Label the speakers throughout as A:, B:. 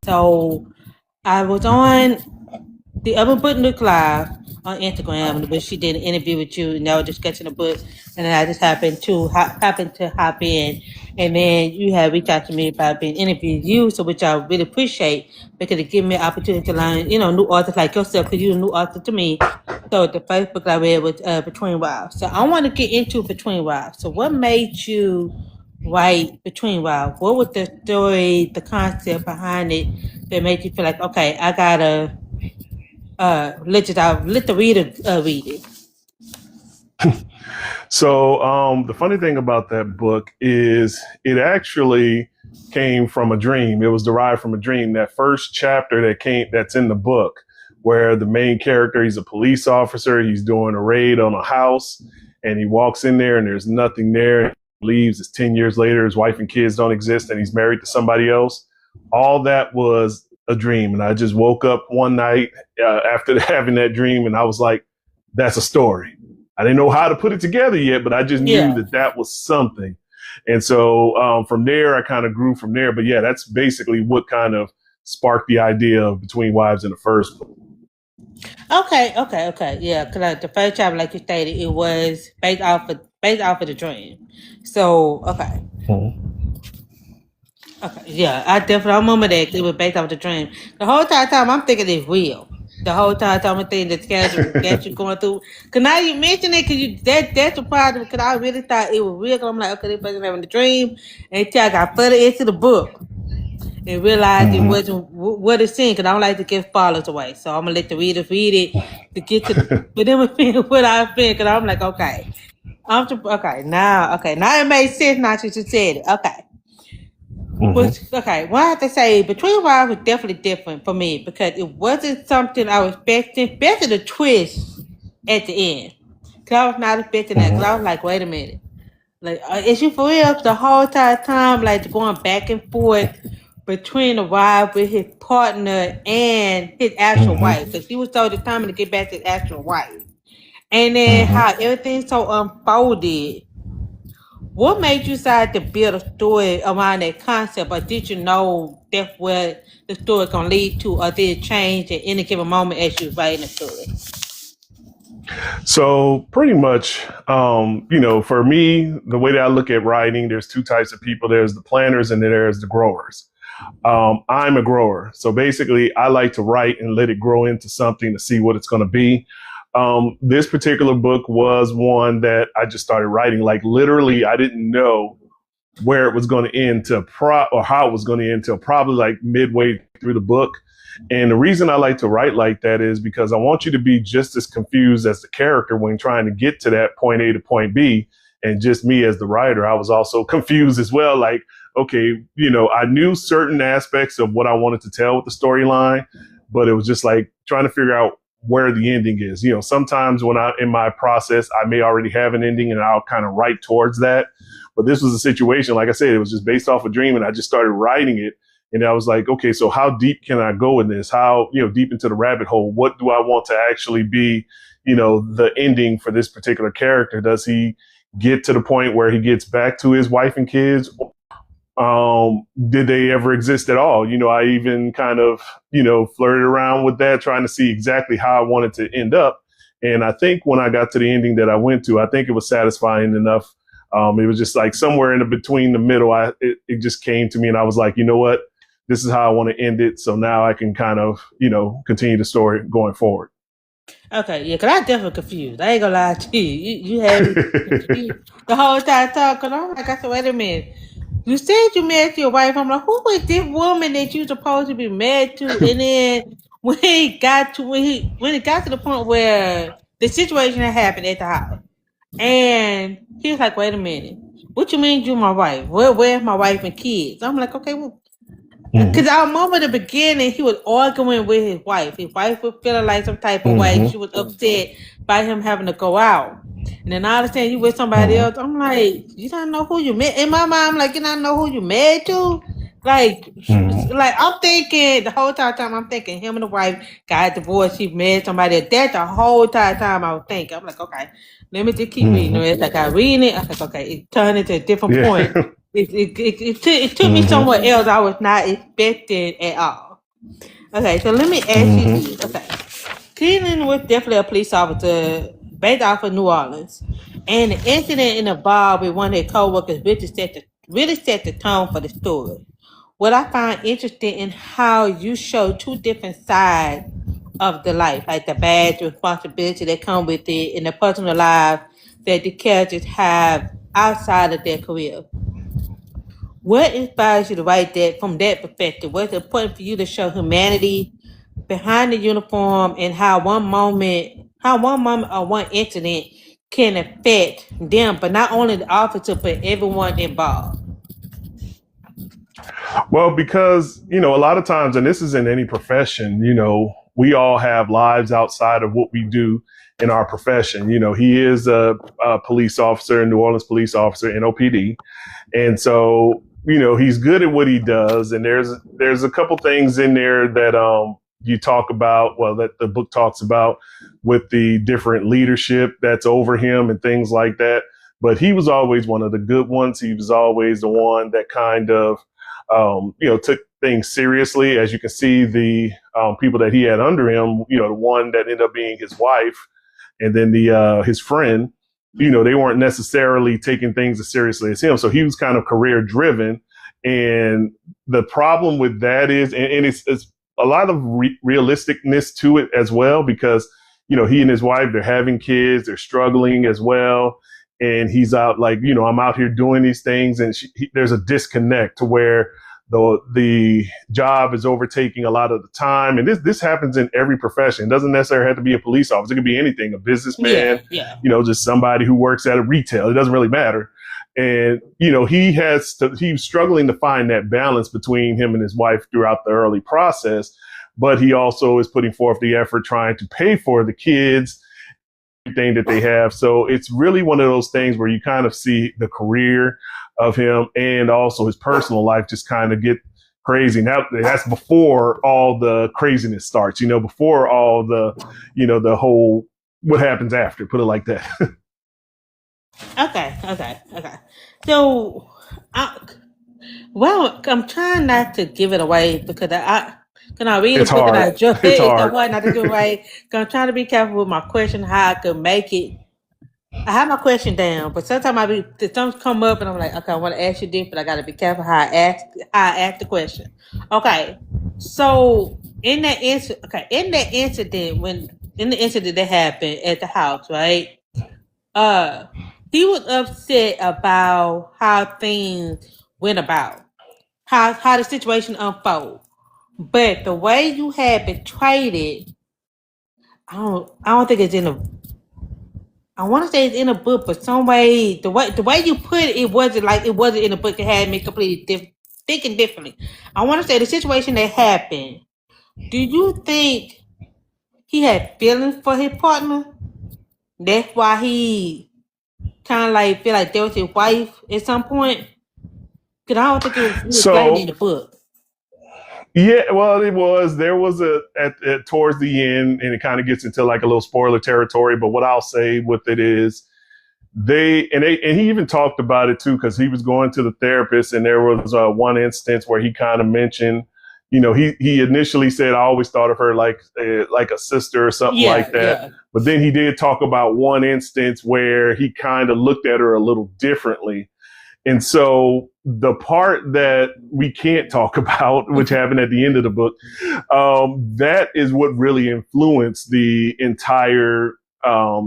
A: So I was on the other book Nook Live on Instagram, where she did an interview with you, and they were discussing the book, and then I just happened to hop in, and then you had reached out to me about being interviewed you, so which I really appreciate because it gave me an opportunity to learn, new authors like yourself, because you're a new author to me. So the first book I read was Between Wives. So I want to get into Between Wives. So what made you write Between Wives? What was the story, the concept behind it that made you feel like, okay, I gotta let the reader read it?
B: So the funny thing about that book is it actually came from a dream. It was derived from a dream. That first chapter that's in the book, where the main character, he's a police officer, he's doing a raid on a house, and he walks in there and there's nothing there. He leaves. It's 10 years later. His wife and kids don't exist, and he's married to somebody else. All that was a dream, and I just woke up one night after having that dream, and I was like, "That's a story." I didn't know how to put it together yet, but I just knew that was something. And so from there, I kind of grew from there. But yeah, that's basically what kind of sparked the idea of Between Wives in the first book.
A: Okay. Yeah, because the first chapter, like you stated, it was based off of the dream. So okay. Okay, yeah, I remember that it was based off the dream. The whole time I'm thinking it's real. The whole time I'm thinking the schedule going through. Cause now you mention it, that's the problem. Cause I really thought it was real. Cause I'm like, okay, this person having a dream, and until I got further into the book and realized it wasn't what it's saying. Cause I don't like to give spoilers away, so I'm gonna let the readers read it to get to for them to feel what I feel. Cause I'm like, okay, now it made sense. Now that you said it, okay. Okay, well, I have to say, Between Wives was definitely different for me because it wasn't something I was expecting, especially the twist at the end. Because I was not expecting that, because I was like, wait a minute. Like, is you for real? The whole entire time, like, going back and forth between the wife with his partner and his actual wife, because he was so determined to get back to his actual wife. And then how everything so unfolded. What made you decide to build a story around that concept, or did you know that's where the story can lead to, or did it change at any given moment as you were writing the story?
B: So pretty much, for me, the way that I look at writing, there's two types of people. There's the planners and then there's the growers. I'm a grower. So basically, I like to write and let it grow into something to see what it's going to be. This particular book was one that I just started writing. Like literally, I didn't know where it was going to end or how it was going to end till probably like midway through the book. And the reason I like to write like that is because I want you to be just as confused as the character when trying to get to that point A to point B. And just me as the writer, I was also confused as well. Like, okay, I knew certain aspects of what I wanted to tell with the storyline, but it was just like trying to figure out where the ending is. Sometimes when in my process, I may already have an ending and I'll kind of write towards that. But this was a situation, like I said, it was just based off a dream, and I just started writing it. And I was like, okay, so how deep can I go in this? How, deep into the rabbit hole? What do I want to actually be, the ending for this particular character? Does he get to the point where he gets back to his wife and kids? Did they ever exist at all? I even kind of, flirted around with that, trying to see exactly how I wanted to end up. And I think when I got to the ending that I went to, I think it was satisfying enough. It was just like somewhere in between the middle. It just came to me, and I was like, you know what? This is how I want to end it. So now I can kind of, continue the story going forward.
A: Okay, yeah, because I definitely confused. I ain't gonna lie to you. You had me confused the whole time talking. I'm like, I said, wait a minute. You said you married your wife. I'm like, who is this woman that you supposed to be married to? And then when it got to the point where the situation had happened at the house, and he was like, wait a minute, what you mean you my wife? Where's my wife and kids? I'm like, okay, well, because I remember the beginning, he was arguing with his wife. His wife was feeling like some type of way. She was upset by him having to go out. And then all of a sudden, you with somebody else. I'm like, you don't know who you met. In my mind, I'm like, you don't know who you married to? Like I'm thinking, the whole time I'm thinking him and the wife got divorced. She married somebody else. That's the whole time I was thinking. I'm like, okay, let me just keep reading. It's like I read it. I was like, okay, it turned into a different point. It took me somewhere else I was not expecting at all. Okay, so let me ask you
B: Hmm.
A: this. Okay. Cleveland was definitely a police officer based off of New Orleans. And the incident involved with one of their co-workers really set the tone for the story. What I find interesting in how you show two different sides of the life, like the bad responsibility that come with it and the personal life that the characters have outside of their career. What inspires you to write that from that perspective? What's important for you to show humanity behind the uniform and how one moment or one incident can affect them, but not only the officer, but everyone involved?
B: Well, because, a lot of times, and this is in any profession, we all have lives outside of what we do in our profession. He is a police officer, New Orleans police officer, NOPD. And so, he's good at what he does. And there's a couple things in there that you talk about, well, that the book talks about with the different leadership that's over him and things like that. But he was always one of the good ones. He was always the one that kind of, took things seriously. As you can see, the people that he had under him, the one that ended up being his wife, and then the his friend, they weren't necessarily taking things as seriously as him. So he was kind of career driven. And the problem with that is, and it's a lot of realisticness to it as well, because, he and his wife, they're having kids, they're struggling as well. And he's out like, I'm out here doing these things. And there's a disconnect to where the job is overtaking a lot of the time. And this happens in every profession. It doesn't necessarily have to be a police officer. It could be anything, a businessman,
A: Yeah, yeah.
B: just somebody who works at a retail. It doesn't really matter. And, he's struggling to find that balance between him and his wife throughout the early process. But he also is putting forth the effort trying to pay for the kids, everything that they have. So it's really one of those things where you kind of see the career of him and also his personal life just kind of get crazy. Now that's before all the craziness starts, before all the, the whole, what happens after, put it like that.
A: Okay. So, I, well, I'm trying not to give it away because can I read a
B: It's
A: book and I
B: hard.
A: enjoy
B: It's
A: it? So
B: hard.
A: what not to give it away? 'Cause I'm trying to be careful with my question, how I can make it. I have my question down, but sometimes something come up and I'm like, okay, I want to ask you this, but I got to be careful how I ask the question. Okay, so in the incident that happened at the house, right? Uh, he was upset about how things went about, how the situation unfolded. But the way you had betrayed it, I don't think it's in the. I want to say it's in a book, but some way the way you put it, it wasn't in the book. It had me completely thinking differently. I want to say the situation that happened. Do you think he had feelings for his partner? That's why he kind of like feel like that was his wife at some point. Cause I don't think it was explained in
B: So
A: the book.
B: yeah, well, there was at towards the end, and it kind of gets into like a little spoiler territory. But what I'll say with it is and he even talked about it too, because he was going to the therapist, and there was one instance where he kind of mentioned, he initially said, I always thought of her like a sister or something
A: Yeah,
B: like that.
A: yeah,
B: But then he did talk about one instance where he kind of looked at her a little differently. And so the part that we can't talk about, which happened at the end of the book, that is what really influenced the entire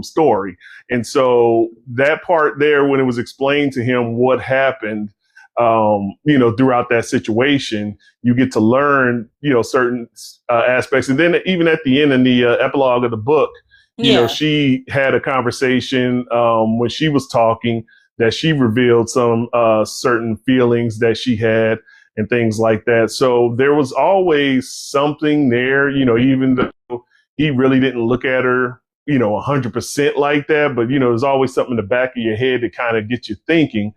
B: story. And so that part there, when it was explained to him what happened, throughout that situation, you get to learn, certain aspects. And then even at the end in the epilogue of the book,
A: yeah,
B: she had a conversation when she was talking that she revealed some certain feelings that she had and things like that. So there was always something there, even though he really didn't look at her, 100% like that. But, there's always something in the back of your head to kind of get you thinking.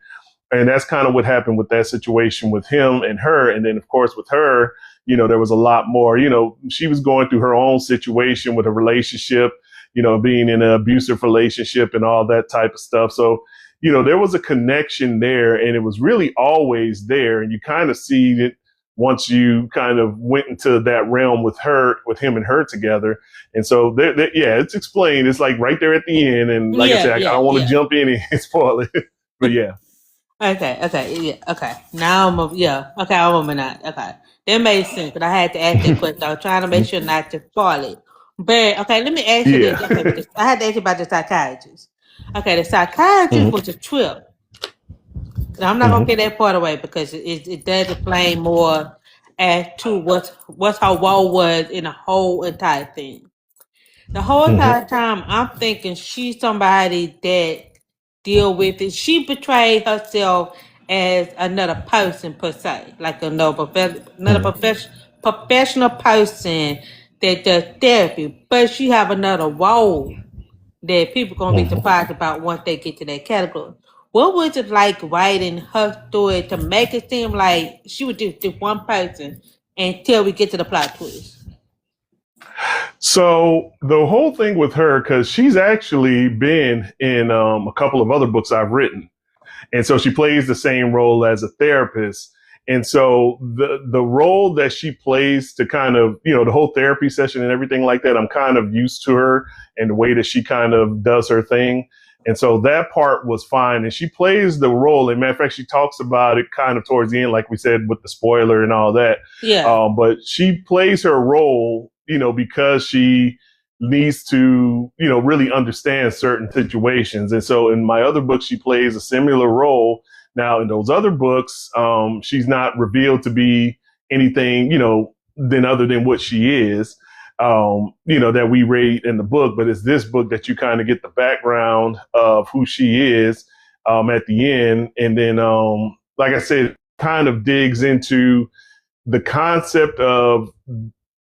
B: And that's kind of what happened with that situation with him and her. And then, of course, with her, there was a lot more, she was going through her own situation with a relationship, being in an abusive relationship and all that type of stuff. So, there was a connection there, and it was really always there. And you kind of see it once you kind of went into that realm with him and her together. And so yeah, it's explained. It's like right there at the end. And like I
A: Yeah,
B: said, I
A: yeah,
B: don't want to
A: yeah.
B: jump in and spoil it, but yeah.
A: Okay, yeah, okay. Now yeah, okay, I'm moving on. Okay, that made sense, but I had to ask that question. I was trying to make sure not to spoil it. But okay, let me ask you this. Okay,
B: Yeah.
A: I had to ask you about the psychiatrist. Okay, the psychiatrist
B: Hmm.
A: was a trip. And I'm not gonna
B: Hmm.
A: get that part away because it does explain more as to what's her role was in the whole entire thing. The whole
B: Hmm.
A: entire time, I'm thinking she's somebody that deal with it. She portrayed herself as another person per se, like another
B: Hmm.
A: professional person that does therapy, but she have another role that people gonna be
B: Hmm.
A: surprised about once they get to that category. What was it like writing her story to make it seem like she was just one person until we get to the plot twist?
B: So the whole thing with her, because she's actually been in a couple of other books I've written. And so she plays the same role as a therapist. And so the role that she plays to kind of, the whole therapy session and everything like that, I'm kind of used to her and the way that she kind of does her thing. And so that part was fine. And she plays the role. And matter of fact, she talks about it kind of towards the end, like we said, with the spoiler and all that.
A: Yeah.
B: But she plays her role, because she needs to, really understand certain situations. And so in my other book, she plays a similar role. Now, in those other books, she's not revealed to be anything, than other than what she is, that we read in the book. But it's this book that you kind of get the background of who she is at the end. And then, like I said, kind of digs into the concept of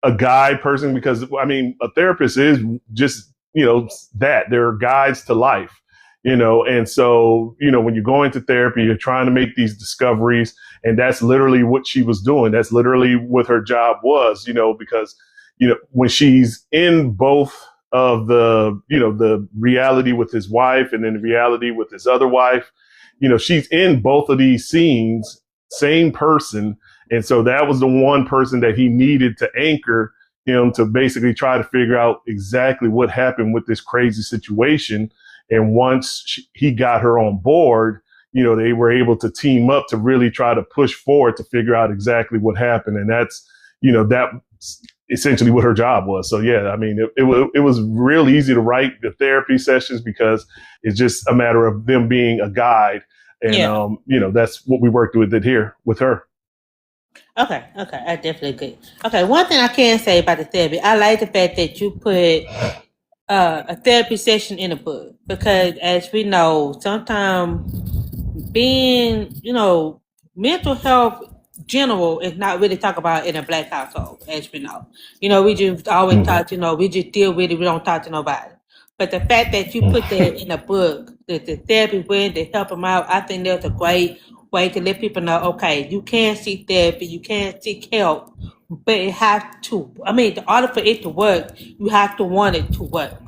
B: a guide person, because I mean, a therapist is just, that they're guides to life, and so, when you go into therapy, you're trying to make these discoveries. And that's literally what she was doing. That's literally what her job was, because, when she's in both of the reality with his wife and then the reality with his other wife, she's in both of these scenes, same person. And so that was the one person that he needed to anchor him to basically try to figure out exactly what happened with this crazy situation. And once he got her on board, they were able to team up to really try to push forward to figure out exactly what happened. And that's, that's essentially what her job was. So, yeah, I mean, it was real easy to write the therapy sessions because it's just a matter of them being a guide. And,
A: Yeah.
B: that's what we worked with it here with her.
A: Okay, I definitely agree. Okay, one thing I can say about the therapy, I like the fact that you put a therapy session in a book because, as we know, sometimes being, mental health general is not really talked about in a black household, as we know. We just always
B: Mm-hmm.
A: talk, we just deal with it, we don't talk to nobody. But the fact that you put that in a book, that the therapy went to help them out, I think that's a great way to let people know, okay, you can seek therapy, you can seek help, but it has to, in order for it to work, you have to want it to work.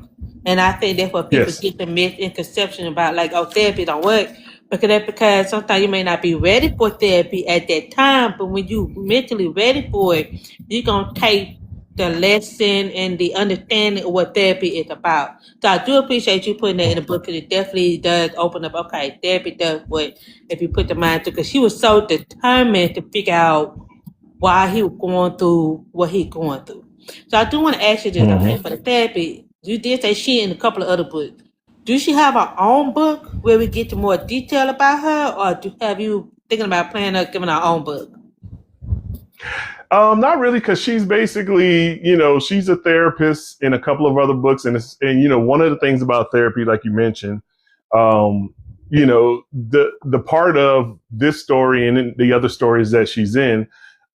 A: And I think that's what people
B: Yes.
A: get the misconception about, like, oh, therapy don't work. Because sometimes you may not be ready for therapy at that time, but when you mentally ready for it, you're gonna take the lesson and the understanding of what therapy is about. So I do appreciate you putting that in the book because it definitely does open up. Okay, therapy does what if you put the mind to. Because she was so determined to figure out why he was going through what he's going through. So I do want to ask you this. Okay,
B: Mm-hmm.
A: for the therapy, you did say she in a couple of other books. Do she have her own book where we get to more detail about her, or have you thinking about planning her giving her own book?
B: Not really, because she's basically, she's a therapist in a couple of other books, and one of the things about therapy, like you mentioned, the part of this story and the other stories that she's in,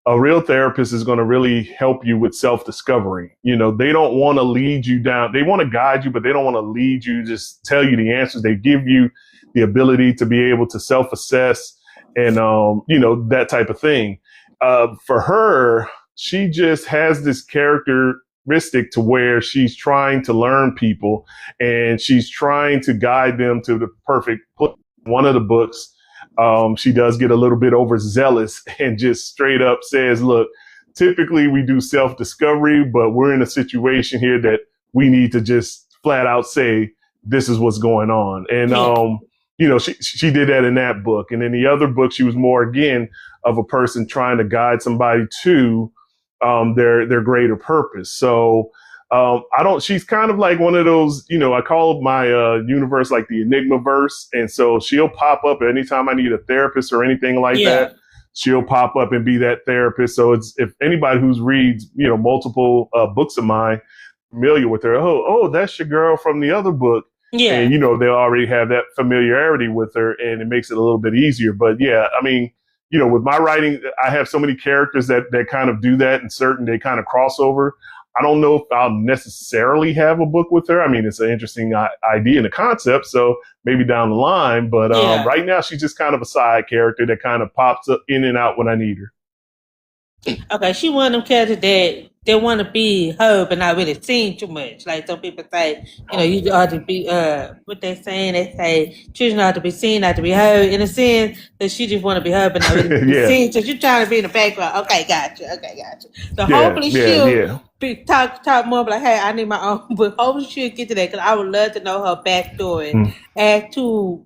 B: a real therapist is going to really help you with self-discovery. They don't want to lead you down. They want to guide you, but they don't want to lead you, just tell you the answers. They give you the ability to be able to self-assess and, that type of thing. For her, she just has this characteristic to where she's trying to learn people and she's trying to guide them to the perfect. One of the books, She does get a little bit overzealous and just straight up says, look, typically we do self-discovery, but we're in a situation here that we need to just flat out say, this is what's going on. And, she did that in that book. And in the other book, she was more, again, of a person trying to guide somebody to their greater purpose. So she's kind of like one of those, I call my universe like the Enigma verse. And so she'll pop up anytime I need a therapist or anything like that. She'll pop up and be that therapist. So it's, if anybody who's reads, multiple books of mine, familiar with her, oh, that's your girl from the other book.
A: Yeah.
B: And, they already have that familiarity with her, and it makes it a little bit easier. But yeah, I mean, with my writing, I have so many characters that kind of do that, and they kind of cross over. I don't know if I'll necessarily have a book with her. I mean, it's an interesting idea and a concept, so maybe down the line. But right now, she's just kind of a side character that kind of pops up in and out when I need her.
A: Okay, she one of them characters that they want to be heard but not really seen too much. Like some people say, you ought to be what they saying. They say children ought to be seen, not to be heard. In a sense, that she just want to be heard but not really be seen. So you're trying to be in the background. Okay, gotcha. So hopefully she'll be talk more like, hey, I need my own book. Hopefully she'll get to that, because I would love to know her backstory as to.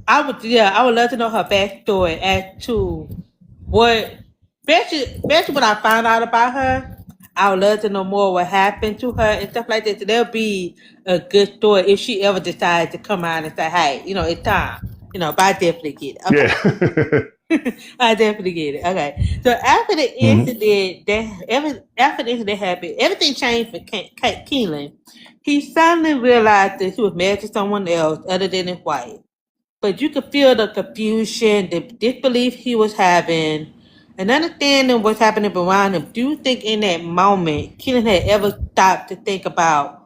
A: I would love to know her backstory as to what. Especially when I found out about her, I would love to know more what happened to her and stuff like that. So there'll be a good story if she ever decides to come out and say, hey, it's time. But I definitely get it. Okay. Yeah. I definitely get it. Okay. So after the incident, after the incident happened, everything changed for Keelan. He suddenly realized that he was married to someone else other than his wife. But you could feel the confusion, the disbelief he was having, and understanding what's happening around him. Do you think in that moment, Keelan had ever stopped to think about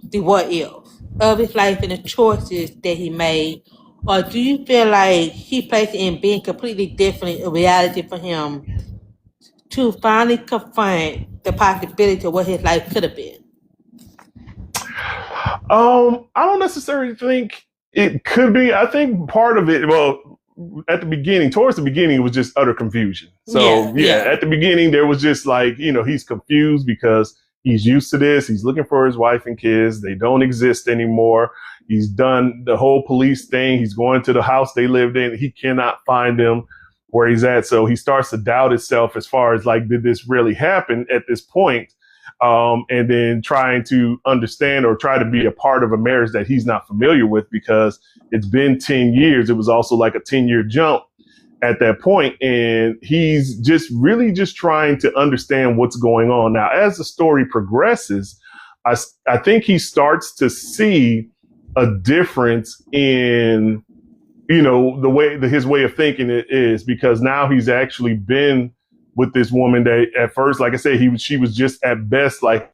A: the what if of his life and the choices that he made? Or do you feel like he placed it in being completely different a reality for him to finally confront the possibility of what his life could have been?
B: I don't necessarily think it could be. I think part of it, towards the beginning, it was just utter confusion. So at the beginning, there was just like, he's confused because he's used to this. He's looking for his wife and kids. They don't exist anymore. He's done the whole police thing. He's going to the house they lived in. He cannot find them where he's at. So he starts to doubt himself as far as like, did this really happen at this point? And then trying to understand or try to be a part of a marriage that he's not familiar with, because it's been 10 years. It was also like a 10-year jump at that point. And he's just really just trying to understand what's going on. Now, as the story progresses, I think he starts to see a difference in, his way of thinking it is, because now he's actually been with this woman that at first, like I said, she was just at best like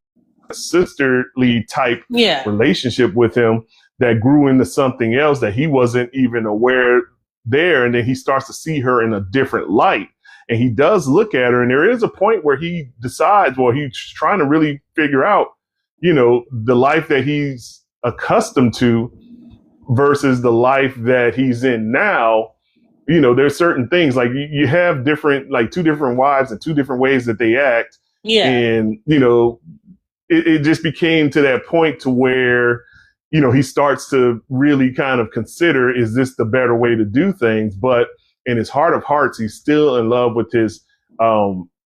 B: a sisterly type relationship with him that grew into something else that he wasn't even aware there. And then he starts to see her in a different light. And he does look at her. And there is a point where he decides, he's trying to really figure out, the life that he's accustomed to versus the life that he's in now. There's certain things like you have different, like two different wives and two different ways that they act. Yeah. And, it just became to that point to where, he starts to really kind of consider, is this the better way to do things? But in his heart of hearts, he's still in love with his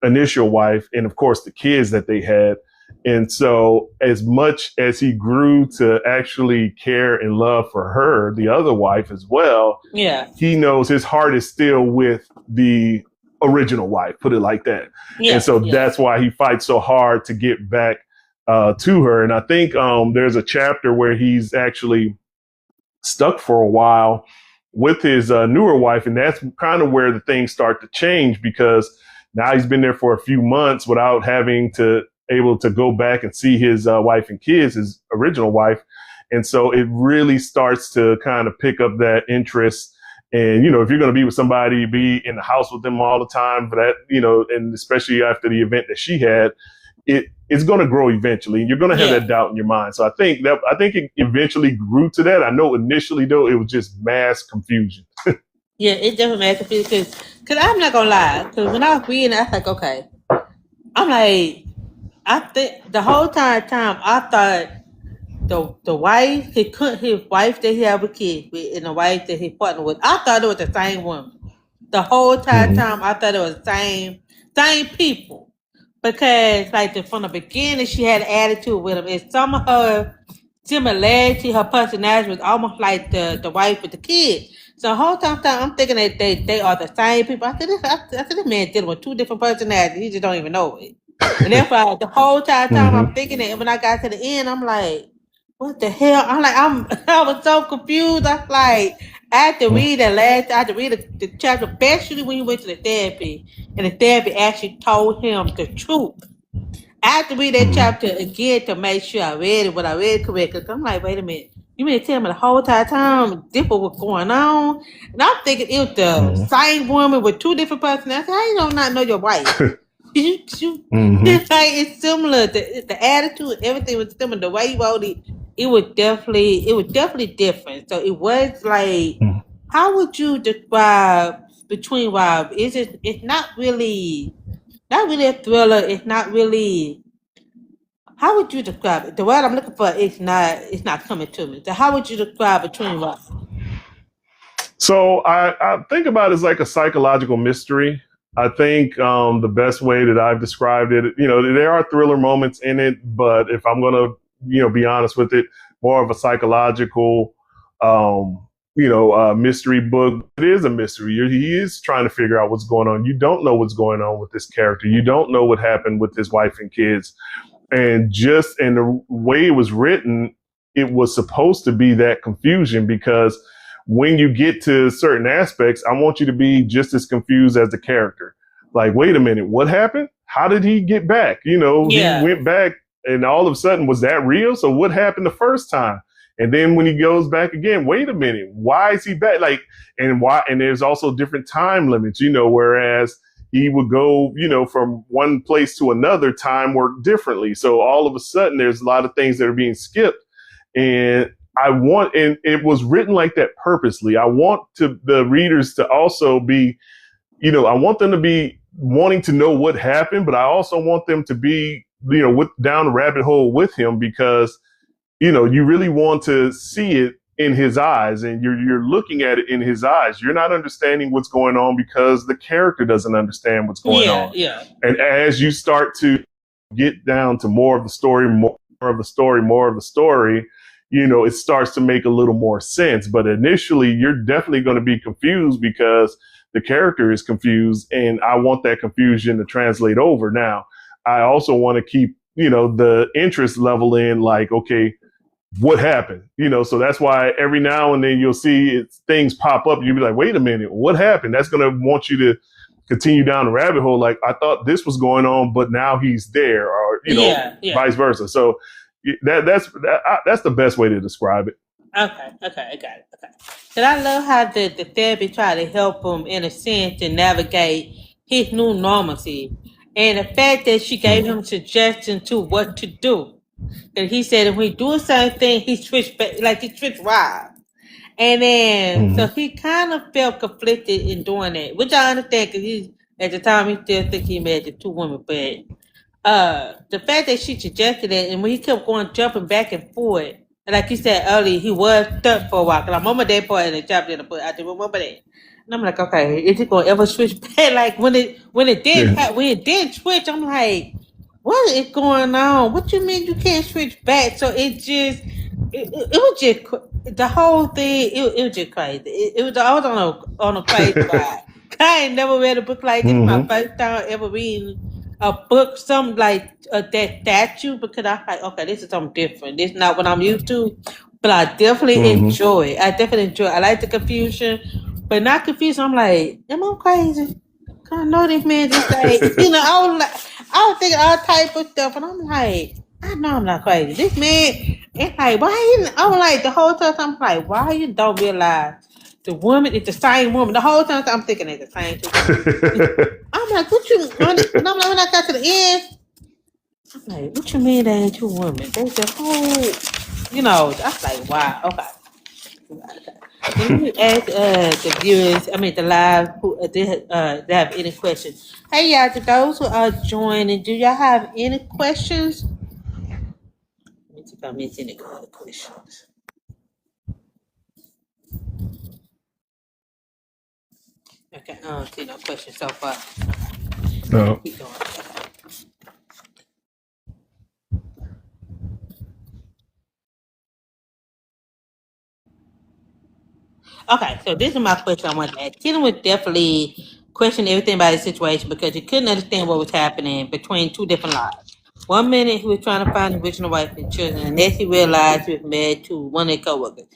B: initial wife and, of course, the kids that they had. And so as much as he grew to actually care and love for her, the other wife as well, he knows his heart is still with the original wife, put it like that. And so that's why he fights so hard to get back to her. And I think there's a chapter where he's actually stuck for a while with his newer wife. And that's kind of where the things start to change, because now he's been there for a few months without having to able to go back and see his wife and kids, his original wife. And so it really starts to kind of pick up that interest. And, if you're going to be with somebody, be in the house with them all the time for that, and especially after the event that she had, it's going to grow eventually. You're going to have that doubt in your mind. So I think it eventually grew to that. I know initially, though, it was just mass confusion.
A: Yeah, it definitely made me confused because I'm not gonna lie. Because when I was reading, I was like, okay, I'm like, I think the whole time I thought the wife his wife that he had a kid with and the wife that he partnered with, I thought it was the same woman. The whole
B: Mm-hmm.
A: time I thought it was the same people. Because from the beginning she had an attitude with him. And some of her similarity, her personality was almost like the wife with the kid. So the whole time I'm thinking that they are the same people. I said this man dealing with two different personalities. He just don't even know it. And that's why the whole time I'm
B: Mm-hmm.
A: thinking it. And when I got to the end, I'm like, what the hell? I was so confused. I was like, I had to read I had to read the chapter, especially when he went to the therapy, and the therapy actually told him the truth. I had to read that
B: Mm-hmm.
A: chapter again to make sure I read it, but I read it correctly. I'm like, wait a minute. You mean to tell me the whole entire time different was going on? And I'm thinking it was the
B: Mm-hmm.
A: same woman with two different personalities. How you don't not know your wife?
B: Mm-hmm.
A: It's like it's similar. The attitude, everything was similar. The way you wrote it, it was definitely different. So it was like, how would you describe between Rob? It's not really a thriller. It's not really. How would you describe it? The word I'm looking for is not. It's not coming to me. So how would you describe between Rob?
B: So I think about it as like a psychological mystery. I think the best way that I've described it, there are thriller moments in it, but if I'm going to, be honest with it, more of a psychological, mystery book. It is a mystery. He is trying to figure out what's going on. You don't know what's going on with this character. You don't know what happened with his wife and kids. And just in the way it was written, it was supposed to be that confusion because when you get to certain aspects, I want you to be just as confused as the character. Like, wait a minute, what happened? How did he get back? He went back and all of a sudden, was that real? So what happened the first time? And then when he goes back again, wait a minute, why is he back? And why? And there's also different time limits, whereas he would go, from one place to another, time worked differently. So all of a sudden, there's a lot of things that are being skipped. And and it was written like that purposely. I want the readers to also be, I want them to be wanting to know what happened, but I also want them to be, down the rabbit hole with him because, you really want to see it in his eyes and you're looking at it in his eyes. You're not understanding what's going on because the character doesn't understand what's going on.
A: Yeah.
B: And as you start to get down to more of the story, it starts to make a little more sense. But initially, you're definitely going to be confused because the character is confused, and I want that confusion to translate over. Now, I also want to keep, the interest level in like, okay, what happened? So that's why every now and then you'll see things pop up. You'll be like, wait a minute, what happened? That's going to want you to continue down the rabbit hole. Like, I thought this was going on, but now he's there, or, vice versa. So that's the best way to describe it.
A: Okay, I got it. Okay. Cause I love how the therapy tried to help him in a sense to navigate his new normalcy. And the fact that she gave him suggestions to what to do. And he said if we do a certain thing, he switched back, like he switched wild. And then, so he kind of felt conflicted in doing that, which I understand because at the time, he still think he married the two women. But the fact that she suggested it, and when he kept going, jumping back and forth, and like you said earlier, he was stuck for a while. Cause I remember that part in the chapter in the book. I do remember that. And I'm like, okay, is it going to ever switch back? Like when it did switch, I'm like, what is going on? What you mean you can't switch back? So it was just the whole thing. It was just crazy. I was on a crazy ride. I ain't never read a book like this. My first time ever reading a book, something like that statue, because I was like, okay, this is something different. This is not what I'm used to. But I definitely enjoy it. I like the confusion, but not confusion. I'm like, am I crazy? I know this man just like, I was thinking all type of stuff, and I'm like, I know I'm not crazy. This man, it's like, I was like, the whole time, I'm like, why you don't realize the woman is the same woman? The whole time, I'm thinking it's the same two. I'm like, what you, and I'm like, when I got to the end, I'm like, what you mean that ain't two women? They the whole, I was like, wow, okay. Let me ask the viewers, I mean the live, who they have any questions. Hey y'all, to those who are joining, do y'all have any questions? Let me see if I missed any other questions. Okay, I don't see no questions so far.
B: No.
A: Keep going. Okay, so this is my question I want to ask. Keaton would definitely question everything about the situation because he couldn't understand what was happening between two different lives. 1 minute he was trying to find the original wife and children, and next he realized he was married to one of their coworkers.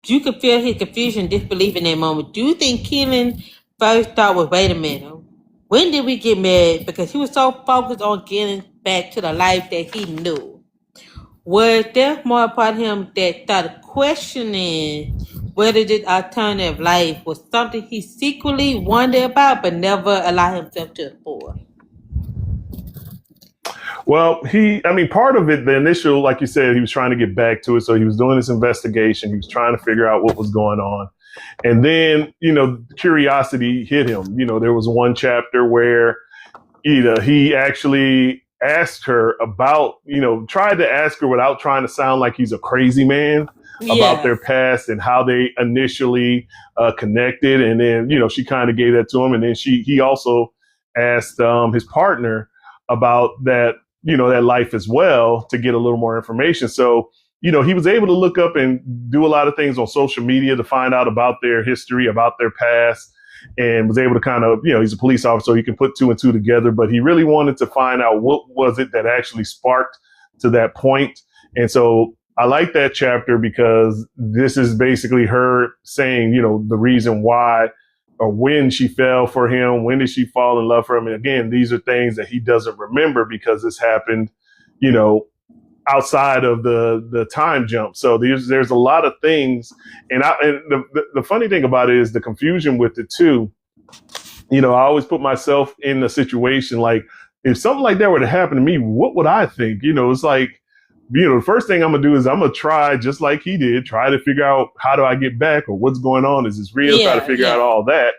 A: You could feel his confusion, disbelief in that moment. Do you think Keelan first thought was, wait a minute, when did we get married? Because he was so focused on getting back to the life that he knew. Was there more part of him that started questioning whether this alternative life was something he secretly wondered about but never allowed himself to explore?
B: Well, part of it, the initial, like you said, he was trying to get back to it. So he was doing this investigation. He was trying to figure out what was going on. And then, curiosity hit him. There was one chapter where, he actually asked her about, tried to ask her without trying to sound like he's a crazy man about their past and how they initially connected. And then, she kind of gave that to him. And then he also asked his partner about that, that life as well to get a little more information. So, he was able to look up and do a lot of things on social media to find out about their history, about their past, and was able to kind of, he's a police officer, so he can put two and two together, but he really wanted to find out what was it that actually sparked to that point. And so I like that chapter because this is basically her saying, the reason why or when she fell for him, when did she fall in love for him? And again, these are things that he doesn't remember because this happened, outside of the time jump. So there's a lot of things. And the funny thing about it is the confusion with it too. I always put myself in the situation, like if something like that were to happen to me, what would I think? It's like, the first thing I'm going to do is I'm going to try, just like he did, try to figure out how do I get back or what's going on? Is this real? Try to figure out all that.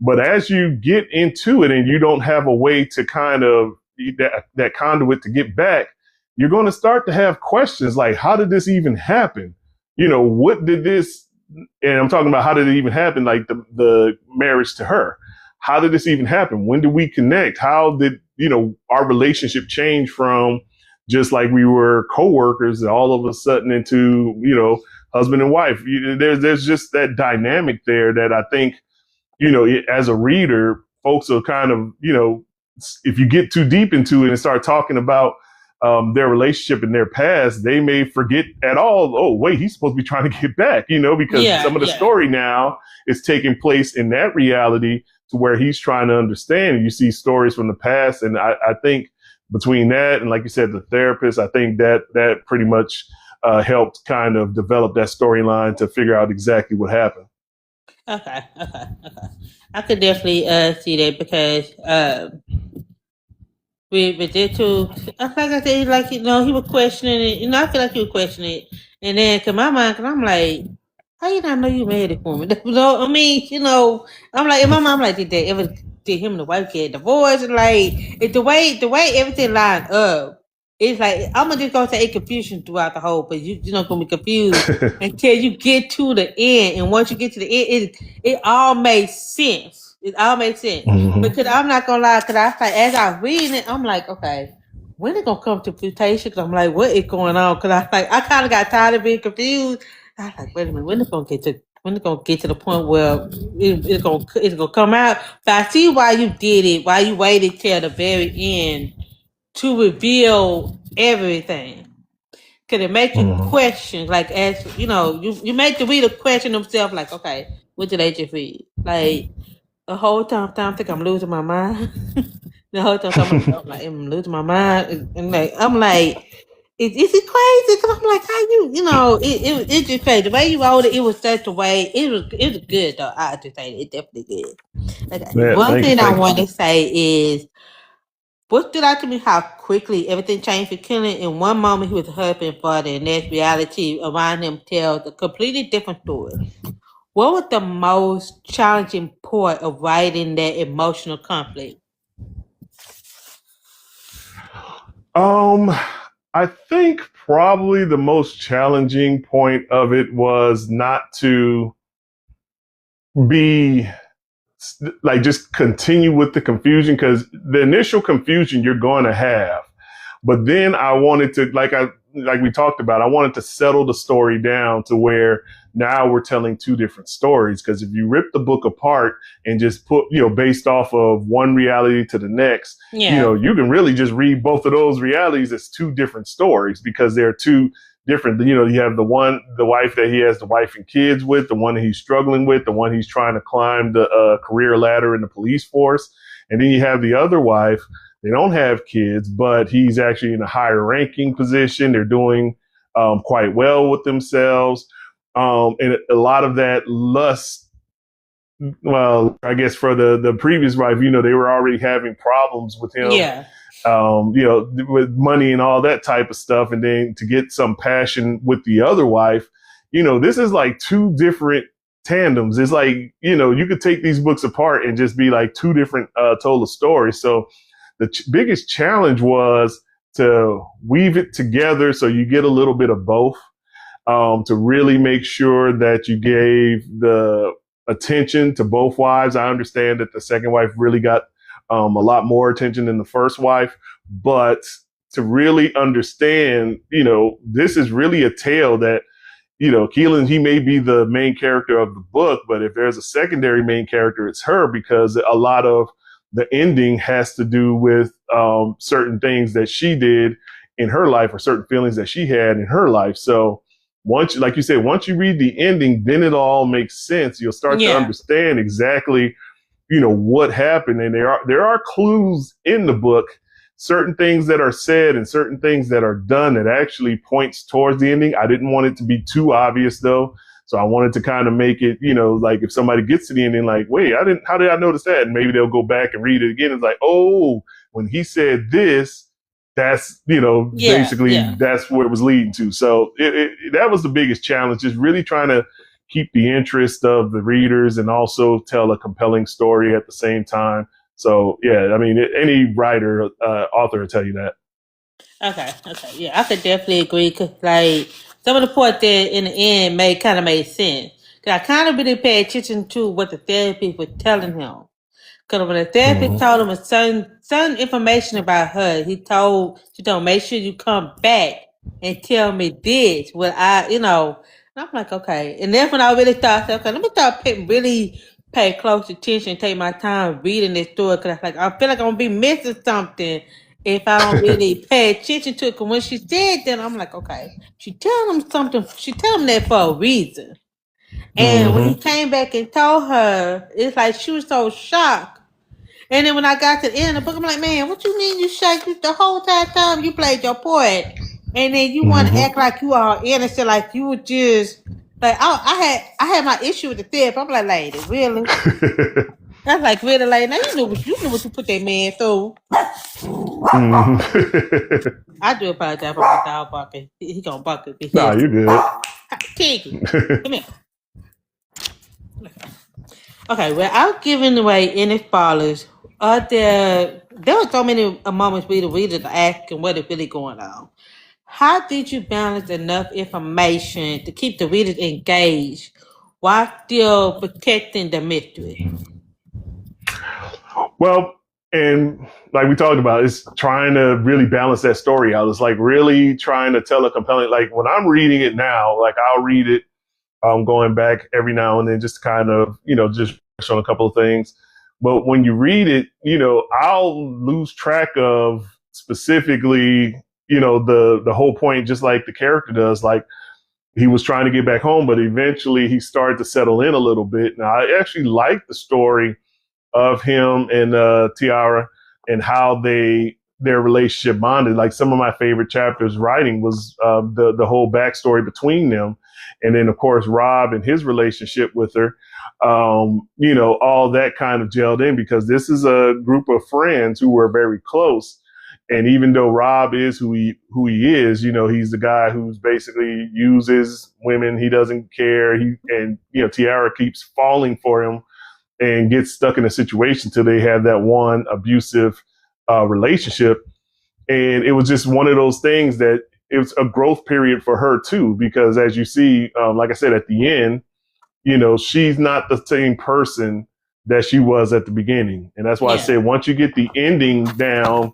B: But as you get into it and you don't have a way to kind of that conduit to get back, you're going to start to have questions like, how did this even happen? What did this, and I'm talking about how did it even happen? Like the marriage to her. How did this even happen? When did we connect? How did, our relationship change from just like we were coworkers all of a sudden into, husband and wife? There's just that dynamic there that I think, as a reader, folks are kind of, if you get too deep into it and start talking about their relationship and their past, they may forget at all, oh, wait, he's supposed to be trying to get back, because some of the story now is taking place in that reality to where he's trying to understand. You see stories from the past. And I think between that and, like you said, the therapist, I think that pretty much helped kind of develop that storyline to figure out exactly what happened.
A: Okay. I could definitely see that because we did too. Like I said, like he was questioning it. I feel like he was questioning it, and then to my mind, cause I'm like, how you not know you married this woman? I mean, I'm like in my mind, I'm like, did him and the wife get divorced? And like, it's the way everything lined up. It's like I'm gonna just gonna say confusion throughout the whole, but you're not gonna be confused until you get to the end. And once you get to the end, it all makes sense. It all makes sense.
B: Mm-hmm.
A: Because I'm not gonna lie, because I like as I reading it, I'm like, okay, when it gonna come to mutation? Because I'm like, what is going on? Because I kind of got tired of being confused. I was like, wait a minute, when it gonna get to the point where it's gonna come out? So I see why you did it, why you waited till the very end to reveal everything. Cause it makes you question, like as you make the reader question himself, like, okay, what did I just read? Like the whole time I think I'm losing my mind. The whole time I'm losing my mind, and like I'm like, is it crazy? Cause I'm like, how it just crazy. The way you wrote it was such a way. It was good though. I have to say it definitely good. Okay.
B: Yeah,
A: One thing I want to say is What stood out to me how quickly everything changed for Killing. In one moment he was a husband, father, and next reality around him tells a completely different story. What was the most challenging part of writing that emotional conflict?
B: I think probably the most challenging point of it was not to be like just continue with the confusion, because the initial confusion you're going to have, but then I wanted to, like we talked about, I wanted to settle the story down to where now we're telling two different stories. Because if you rip the book apart and just put, based off of one reality to the next,
A: Yeah.
B: you can really just read both of those realities as two different stories, because they're two different. You have the wife that he has the wife and kids with, the one that he's struggling with, the one he's trying to climb the career ladder in the police force. And then you have the other wife. They don't have kids, but he's actually in a higher ranking position. They're doing quite well with themselves. And a lot of that lust, well, I guess for the previous wife, they were already having problems with him.
A: Yeah.
B: With money and all that type of stuff. And then to get some passion with the other wife, this is like two different tandems. It's like, you could take these books apart and just be like two different total stories. So the biggest challenge was to weave it together so you get a little bit of both, to really make sure that you gave the attention to both wives. I understand that the second wife really got a lot more attention than the first wife, but to really understand, this is really a tale that, Keelan, he may be the main character of the book, but if there's a secondary main character, it's her, because a lot of the ending has to do with certain things that she did in her life, or certain feelings that she had in her life. So once, like you said, once you read the ending, then it all makes sense. You'll start to understand exactly, what happened. And there are clues in the book, certain things that are said and certain things that are done that actually points towards the ending. I didn't want it to be too obvious though. So I wanted to kind of make it, like if somebody gets to the ending, like, wait, how did I notice that? And maybe they'll go back and read it again. It's like, oh, when he said this, that's, basically that's where it was leading to. So that was the biggest challenge, just really trying to keep the interest of the readers and also tell a compelling story at the same time. So, yeah, I mean, any writer, author will tell you that.
A: Okay. Yeah, I could definitely agree. Cause like some of the parts there in the end made sense. Cause I kind of really paid attention to what the therapist was telling him. Because when the therapist told him a certain information about her, she told, make sure you come back and tell me this. Well, and I'm like, okay. And then when I really thought, okay, let me start really pay close attention, take my time reading this story, because I feel like I'm going to be missing something if I don't really pay attention to it. Because when she said that, I'm like, okay, she telling him something. She telling him that for a reason. And when he came back and told her, it's like she was so shocked. And then when I got to the end of the book, I'm like, man, what you mean you shocked? The whole time you played your part, and then you want to act like you are innocent, like you were just like I had my issue with the therapist. I'm like, lady, really? I was like, really, lady? Now you knew what you put that man through. I do apologize for my dog barking. He gonna bark at me.
B: Nah, you're good.
A: Tiggy, come here. Okay, without giving away any spoilers, there were so many moments where the readers are asking what is really going on. How did you balance enough information to keep the readers engaged while still protecting the mystery?
B: Well, and like we talked about, it's trying to really balance that story out. It's like really trying to tell a compelling, like when I'm reading it now, like I'll read it going back every now and then, just kind of, just on a couple of things. But when you read it, I'll lose track of specifically, the whole point, just like the character does. Like he was trying to get back home, but eventually he started to settle in a little bit. Now I actually like the story of him and Tiara and how their relationship bonded. Like some of my favorite chapters writing was the whole backstory between them. And then, of course, Rob and his relationship with her, all that kind of gelled in, because this is a group of friends who were very close. And even though Rob is who he is, he's the guy who's basically uses women. He doesn't care. Tiara keeps falling for him and gets stuck in a situation till they have that one abusive relationship. And it was just one of those things that it was a growth period for her too, because as you see, like I said, at the end, she's not the same person that she was at the beginning. And that's why I say once you get the ending down,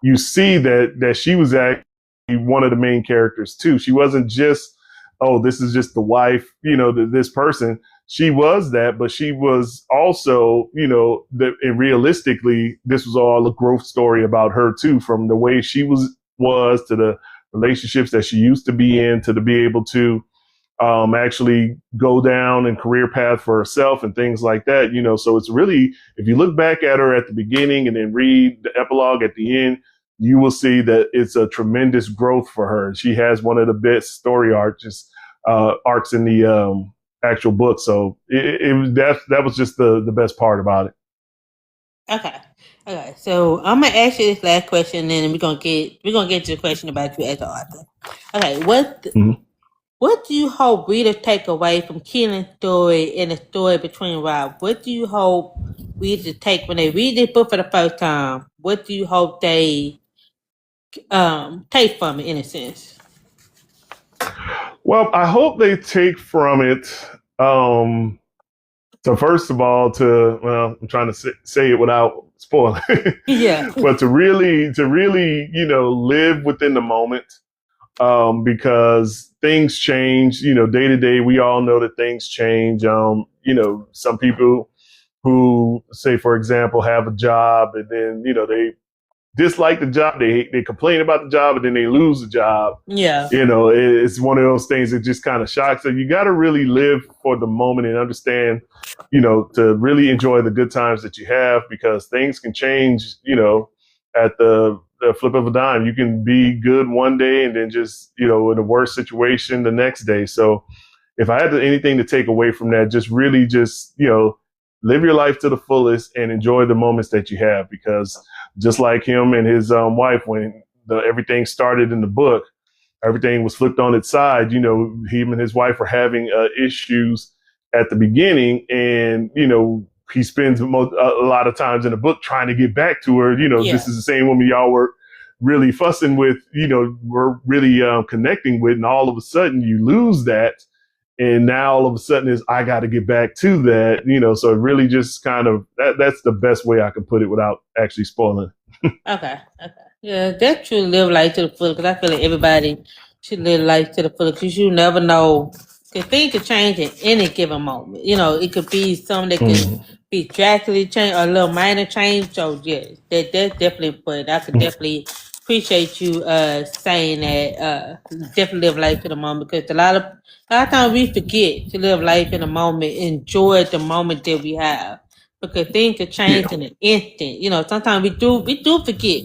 B: you see that she was actually one of the main characters too. She wasn't just, oh, this is just the wife, this person. She was that, but she was also, and realistically, this was all a growth story about her too, from the way she was to the relationships that she used to be in, to be able to actually go down and career path for herself and things like that, so it's really, if you look back at her at the beginning and then read the epilogue at the end, you will see that it's a tremendous growth for her. She has one of the best story arcs in the actual book. So that was just the best part about it.
A: Okay. So I'm gonna ask you this last question, and then we're gonna get to the question about you as an author. Okay, what do you hope readers take away from Keelan's story and the story between Rob? What do you hope readers take when they read this book for the first time? What do you hope they take from it, in a sense?
B: Well, I hope they take from it. So first of all, I'm trying to say it without spoiling.
A: Yeah.
B: But to really, live within the moment, because things change, day to day. We all know that things change. Some people who, say, for example, have a job and then, they dislike the job, they complain about the job, and then they lose the job.
A: Yeah.
B: It's one of those things that just kind of shocks. So you got to really live for the moment and understand, to really enjoy the good times that you have, because things can change, at the flip of a dime. You can be good one day and then just, in a worse situation the next day. So if I had anything to take away from that, just really just, live your life to the fullest and enjoy the moments that you have, because just like him and his wife, when everything started in the book, everything was flipped on its side. Him and his wife were having issues at the beginning, and he spends a lot of times in the book trying to get back to her. This is the same woman y'all were really fussing with. We're really connecting with, and all of a sudden you lose that. And now all of a sudden I got to get back to that, so it really just kind of, that's the best way I can put it without actually spoiling.
A: Okay. Yeah, that should live life to the full, because I feel like everybody should live life to the full, because you never know. Because things could change at any given moment. It could be something that could be drastically changed or a little minor change. So, yeah, that's definitely important. I could definitely appreciate you saying that. Definitely live life to the moment, because a lot of times we forget to live life in the moment, enjoy the moment that we have, because things can change in an instant. Sometimes we do forget.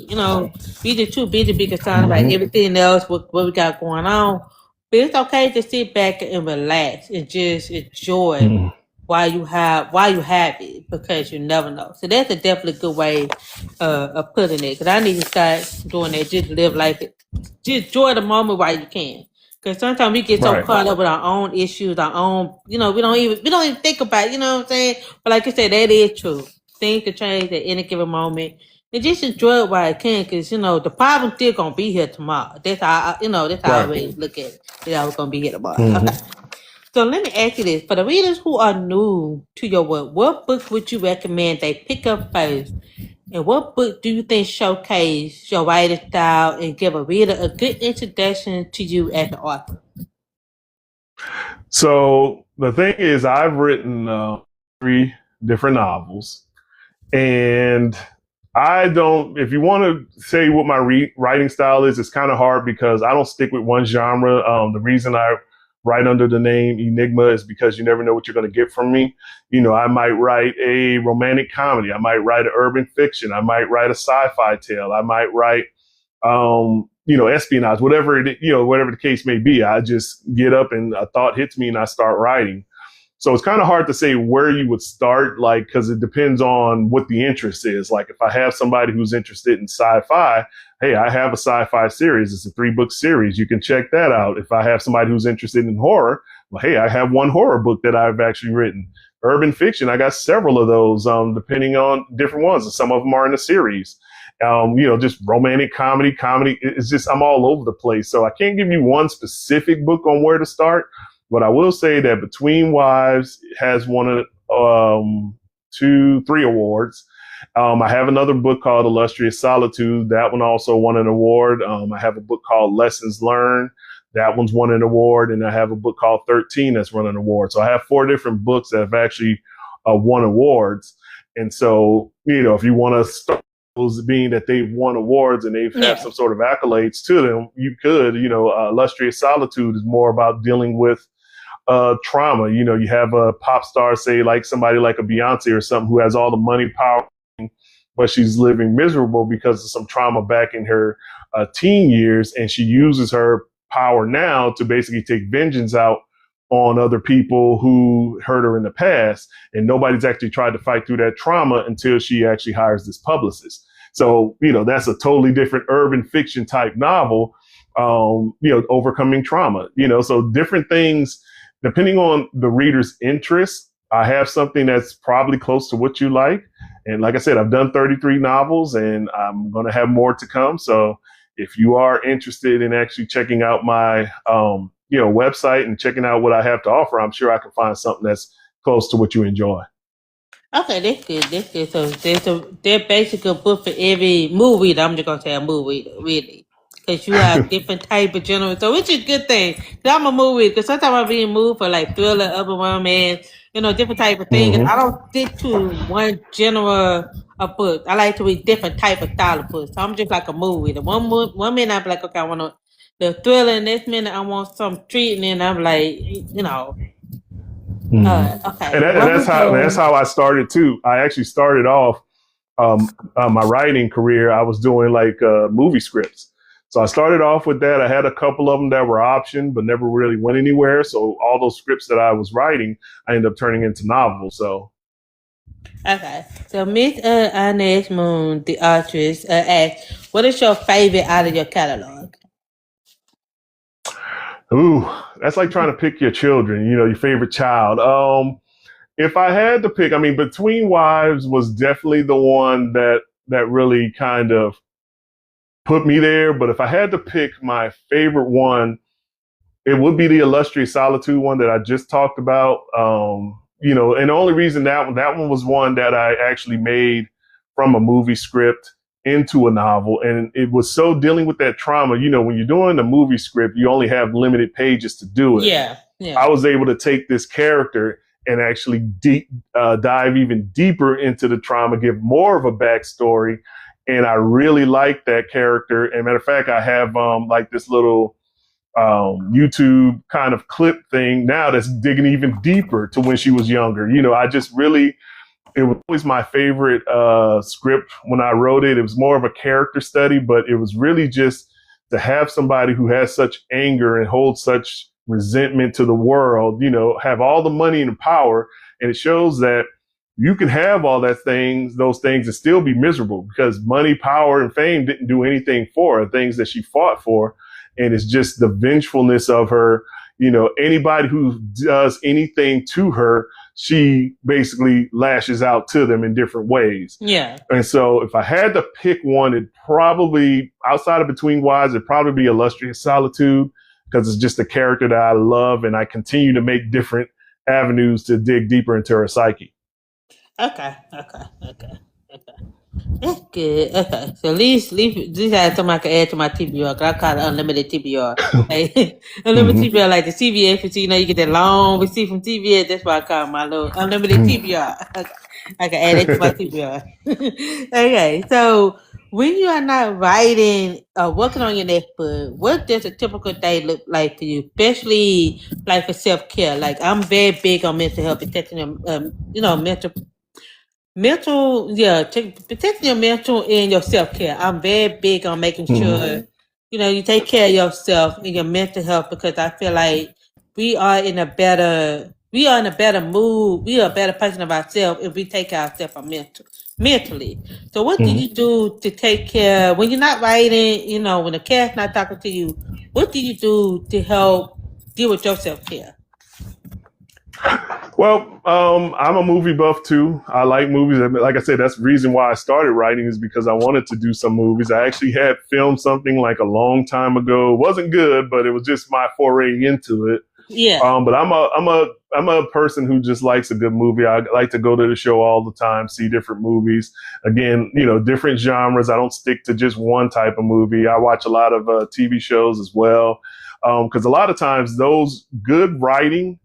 A: We just too busy to be concerned about everything else, what we got going on. But it's okay to sit back and relax and just enjoy while you have it, because you never know. So that's a definitely good way of putting it. Because I need to start doing that. Just live life, just enjoy the moment while you can. Because sometimes we get so caught up with our own issues, our own, we don't even think about it, you know what I'm saying? But like I said, that is true. Things can change at any given moment. And just enjoy it while it can, because, the problem's still going to be here tomorrow. That's how, that's how I always look at it. It's always going to be here tomorrow. Okay. So let me ask you this. For the readers who are new to your work, what book would you recommend they pick up first? And what book do you think showcase your writing style and give a reader a good introduction to you as an author?
B: So the thing is, I've written 3 different novels, and if you want to say what my writing style is, it's kind of hard because I don't stick with one genre. The reason I write under the name Nigma is because you never know what you're going to get from me. I might write a romantic comedy. I might write an urban fiction. I might write a sci-fi tale. I might write, espionage, whatever the case may be. I just get up and a thought hits me and I start writing. So it's kind of hard to say where you would start, like, because it depends on what the interest is. Like, if I have somebody who's interested in sci-fi, hey, I have a sci-fi series. It's a 3-book series. You can check that out. If I have somebody who's interested in horror, well, hey, I have one horror book that I've actually written. Urban fiction, I got several of those, depending on different ones. And some of them are in a series. Just romantic comedy. It's just, I'm all over the place. So I can't give you one specific book on where to start. But I will say that Between Wives has won 2, 3 awards. I have another book called Illustrious Solitude. That one also won an award. I have a book called Lessons Learned. That one's won an award. And I have a book called 13 that's won an award. So I have 4 different books that have actually won awards. And so, if you want to start those being that they've won awards and they've had some sort of accolades to them, you could, Illustrious Solitude is more about dealing with trauma. You have a pop star, say like somebody like a Beyonce or something, who has all the money, power, but she's living miserable because of some trauma back in her teen years. And she uses her power now to basically take vengeance out on other people who hurt her in the past. And nobody's actually tried to fight through that trauma until she actually hires this publicist. So, that's a totally different urban fiction type novel, overcoming trauma, so different things. Depending on the reader's interest, I have something that's probably close to what you like. And like I said, I've done 33 novels and I'm going to have more to come. So if you are interested in actually checking out my, website and checking out what I have to offer, I'm sure I can find something that's close to what you enjoy.
A: Okay, that's good. That's good. So there's basically a book for every movie reader. I'm just gonna say a movie reader, really, because you have different type of genre. So which is a good thing. Cause I'm a movie reader. Because sometimes I'm being moved for like thriller, urban romance, different type of thing. And I don't stick to one genre of book. I like to read different type of style of books. So I'm just like a movie reader. One minute I'm like, okay, I want the thriller, and next minute I want some treat, and I'm like, okay.
B: And that's how I started too. I actually started off my writing career. I was doing like movie scripts. So I started off with that. I had a couple of them that were optioned, but never really went anywhere. So all those scripts that I was writing, I ended up turning into novels. So.
A: Okay. So Miss Inez Moon, the actress, asked, what is your favorite out of your catalog?
B: Ooh, that's like trying to pick your children, your favorite child. If I had to pick, Between Wives was definitely the one that really kind of put me there. But if I had to pick my favorite one, it would be the Illustrious Solitude one that I just talked about. And the only reason that one was one that I actually made from a movie script into a novel. And it was so dealing with that trauma. When you're doing a movie script, you only have limited pages to do it.
A: Yeah.
B: I was able to take this character and actually dive even deeper into the trauma, give more of a backstory. And I really like that character. And matter of fact, I have like this little YouTube kind of clip thing now that's digging even deeper to when she was younger. I just really, it was always my favorite script when I wrote it. It was more of a character study, but it was really just to have somebody who has such anger and holds such resentment to the world, have all the money and the power. And it shows that you can have all those things and still be miserable, because money, power, and fame didn't do anything for her, things that she fought for. And it's just the vengefulness of her, anybody who does anything to her, she basically lashes out to them in different ways.
A: Yeah.
B: And so if I had to pick one, it'd probably, outside of Between Wives, it'd probably be Illustrious Solitude, because it's just a character that I love, and I continue to make different avenues to dig deeper into her psyche.
A: Okay. That's good. Okay. So at least this has something I can add to my TBR, because I call it unlimited TBR. Like, unlimited TBR, like the CVS, but you get that long receipt from TVS. That's why I call it my little unlimited TBR. I can add it to my TBR. Okay. So when you are not writing or working on your next book, what does a typical day look like for you, especially like for self-care? Like, I'm very big on mental health, protecting your protecting your mental and your self-care. I'm very big on making sure, you take care of yourself and your mental health, because I feel like we are we are in a better mood. We are a better person of ourselves if we take care of ourselves mentally. So what do you do to take care when you're not writing, when the cat's not talking to you? What do you do to help deal with your self-care?
B: Well, I'm a movie buff too. I like movies. Like I said, that's the reason why I started writing is because I wanted to do some movies. I actually had filmed something like a long time ago. It wasn't good, but it was just my foray into it.
A: Yeah.
B: But I'm a person who just likes a good movie. I like to go to the show all the time, see different movies. Again, different genres. I don't stick to just one type of movie. I watch a lot of TV shows as well, because a lot of times those good writing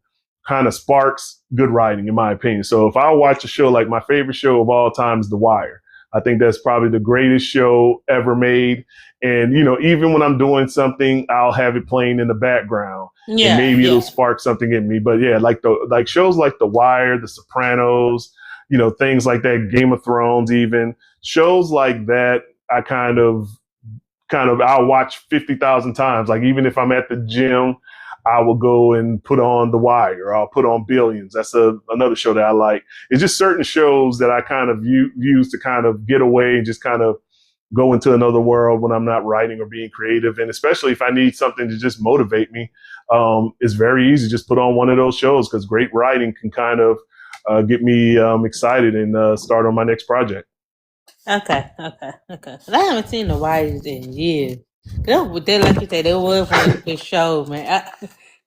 B: kind of sparks good writing, in my opinion. So if I watch a show, like my favorite show of all time is The Wire. I think that's probably the greatest show ever made. And, even when I'm doing something, I'll have it playing in the background.
A: Yeah.
B: And maybe it'll spark something in me. But yeah, like shows like The Wire, The Sopranos, things like that, Game of Thrones, even shows like that, I kind of I'll watch 50,000 times. Like even if I'm at the gym, I will go and put on The Wire, or I'll put on Billions. That's another show that I like. It's just certain shows that I kind of use to kind of get away and just kind of go into another world when I'm not writing or being creative. And especially if I need something to just motivate me, it's very easy. Just put on one of those shows, because great writing can kind of get me excited and start on my next project.
A: Okay. But I haven't seen The Wire in years. They, like you said, they was one of the good shows, man.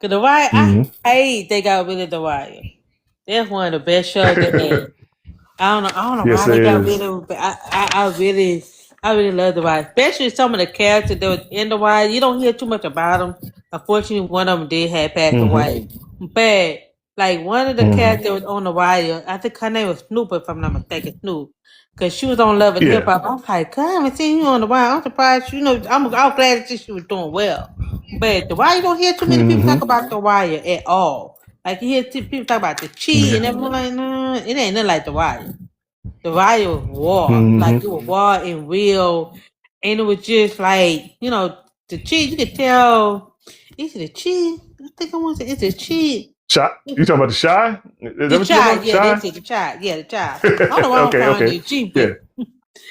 A: Cause The Wire, I hate they got rid of The Wire. That's one of the best shows they had. I don't know
B: Yes,
A: why they
B: it
A: got
B: is.
A: rid of it, but I really love The Wire, especially some of the characters that was in The Wire. You don't hear too much about them. Unfortunately, one of them did have passed away, but like one of the characters was on The Wire. I think her name was Snoop, if I'm not mistaken, Snoop, because she was on Love and Hip Hop. I'm like, God, I haven't seen you on The Wire. I'm surprised. I'm glad that she was doing well, but The Wire, you don't hear too many people talk about The Wire at all. Like you hear people talk about the Chi and everyone like, nah, it ain't nothing like The Wire. The Wire was war. Like it was war and real. And it was just like, the Chi, you could tell, is it a Chi? I think I want to say it's a Chi.
B: Shy? You talking about the Shy? Is that what you're talking about?
A: Yeah, that's it, the Chi. Yeah, the Chi. I don't know why I'm calling you Chi, but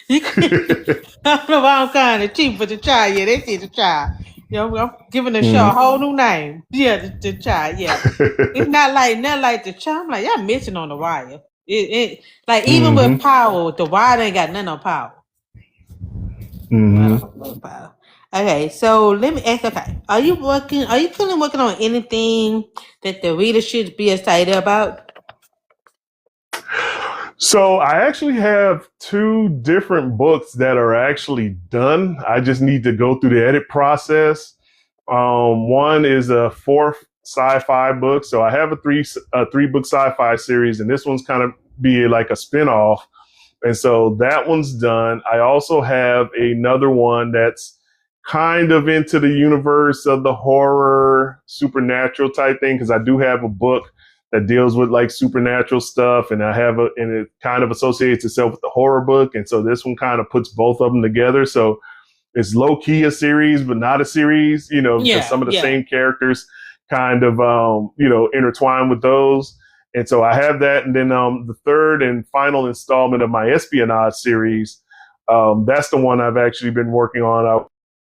A: I don't know why I'm calling it Chi, but the Chi, yeah, that's it, the Chi. I'm giving the show a whole new name. Yeah, the Chi, yeah. It's not like the Chi. I'm like, y'all missing on The Wire. Like even with Power, The Wire ain't got nothing on Power. Power. Okay, so let me ask. Okay, are you currently working on anything that the reader should be excited about?
B: So I actually have 2 different books that are actually done. I just need to go through the edit process. One is a 4th sci-fi book. So I have a 3-book sci-fi series, and this one's kind of be like a spinoff. And so that one's done. I also have another one that's kind of into the universe of the horror, supernatural type thing, because I do have a book that deals with like supernatural stuff, and and it kind of associates itself with the horror book. And so this one kind of puts both of them together. So it's low key a series, but not a series, because some of the same characters kind of, intertwine with those. And so I have that. And then the 3rd and final installment of my espionage series, that's the one I've actually been working on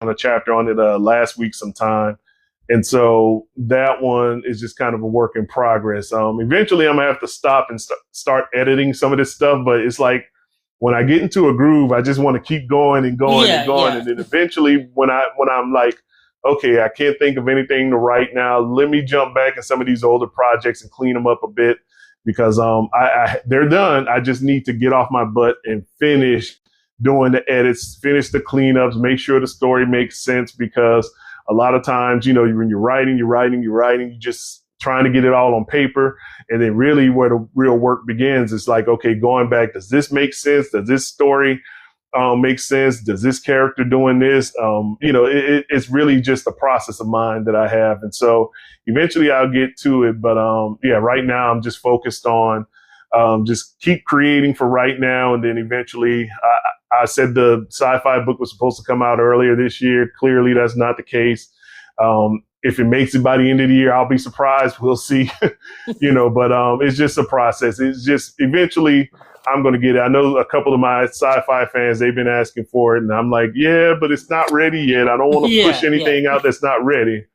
B: a chapter on it last week sometime. And so that one is just kind of a work in progress. Eventually, I'm going to have to stop and start editing some of this stuff. But it's like when I get into a groove, I just want to keep going and going and going. And then eventually when I'm like, okay, I can't think of anything to write now, let me jump back in some of these older projects and clean them up a bit, because they're done. I just need to get off my butt and finish doing the edits, finish the cleanups, make sure the story makes sense, because a lot of times, when you're writing, you're just trying to get it all on paper. And then really where the real work begins is like, okay, going back, does this make sense? Does this story make sense? Does this character doing this? It's really just a process of mine that I have. And so eventually I'll get to it. But right now I'm just focused on just keep creating for right now. And then eventually I said the sci-fi book was supposed to come out earlier this year. Clearly that's not the case. if it makes it by the end of the year, I'll be surprised. We'll see, but it's just a process. It's just eventually I'm going to get it. I know a couple of my sci-fi fans, they've been asking for it. And I'm like, yeah, but it's not ready yet. I don't want to push anything out that's not ready.